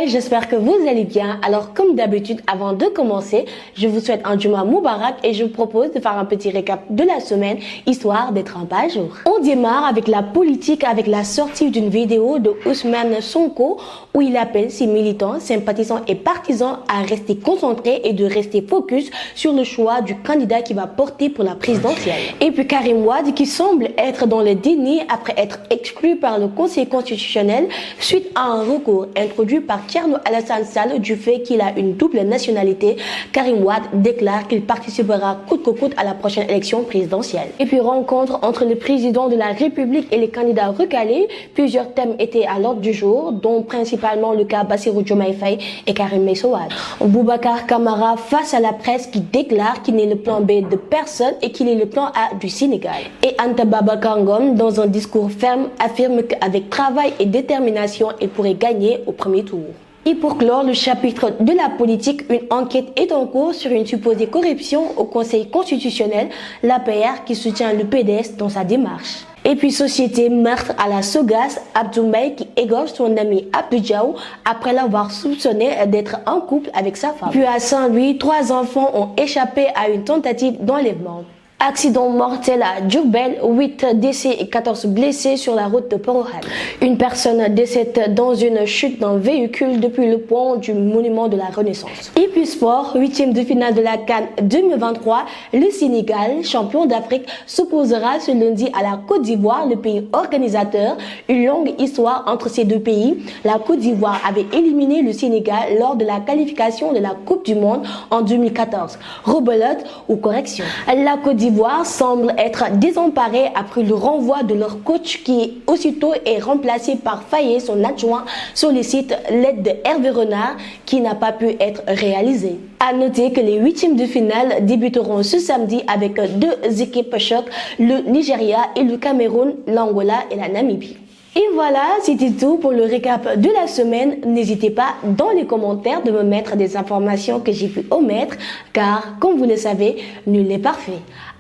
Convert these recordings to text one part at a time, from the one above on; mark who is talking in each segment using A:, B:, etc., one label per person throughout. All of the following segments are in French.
A: Hi, j'espère que vous allez bien. Alors comme d'habitude, avant de commencer, je vous souhaite un Juma Moubarak et je vous propose de faire un petit récap de la semaine, histoire d'être un pas à jour. On démarre avec la politique avec la sortie d'une vidéo de Ousmane Sonko où il appelle ses militants, sympathisants et partisans à rester concentrés et de rester focus sur le choix du candidat qui va porter pour la présidentielle. Et puis Karim Wade qui semble être dans le déni après être exclu par le Conseil constitutionnel suite à un recours introduit par Thierno Alassane Sall du fait qu'il a une double nationalité. Karim Wade déclare qu'il participera coûte que coûte à la prochaine élection présidentielle. Et puis rencontre entre le président de la République et les candidats recalés. Plusieurs thèmes étaient à l'ordre du jour, dont principalement le cas Bassirou Diomaye Faye et Karim Meïssa Wade. Boubacar Camara face à la presse qui déclare qu'il n'est le plan B de personne et qu'il est le plan A du Sénégal. Et Anta Babacar Ngom, dans un discours ferme, affirme qu'avec travail et détermination, il pourrait gagner au premier tour. Et pour clore le chapitre de la politique, une enquête est en cours sur une supposée corruption au Conseil constitutionnel, l'APR qui soutient le PDS dans sa démarche. Et puis société, meurtre à la Sogas, Abdou Mbaye qui égorge son ami Abdou Diaw après l'avoir soupçonné d'être en couple avec sa femme. Puis à Saint-Louis, 3 enfants ont échappé à une tentative d'enlèvement. Accident mortel à Diourbel, 8 décès et 14 blessés sur la route de Porokhane. Une personne décède dans une chute d'un véhicule depuis le pont du monument de la Renaissance. Et puis sport, 8e de finale de la CAN 2023, le Sénégal, champion d'Afrique, s'opposera ce lundi à la Côte d'Ivoire, le pays organisateur. Une longue histoire entre ces deux pays. La Côte d'Ivoire avait éliminé le Sénégal lors de la qualification de la Coupe du Monde en 2014. Rebelote ou correction. La Côte d'Ivoire semble être désemparée après le renvoi de leur coach qui aussitôt est remplacé par Fayet, son adjoint, sollicite l'aide de Hervé Renard qui n'a pas pu être réalisée. À noter que les 8e de finale débuteront ce samedi avec 2 équipes choc, le Nigeria et le Cameroun, l'Angola et la Namibie. Et voilà, c'était tout pour le récap de la semaine. N'hésitez pas dans les commentaires de me mettre des informations que j'ai pu omettre, car comme vous le savez, nul n'est parfait.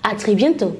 A: À très bientôt.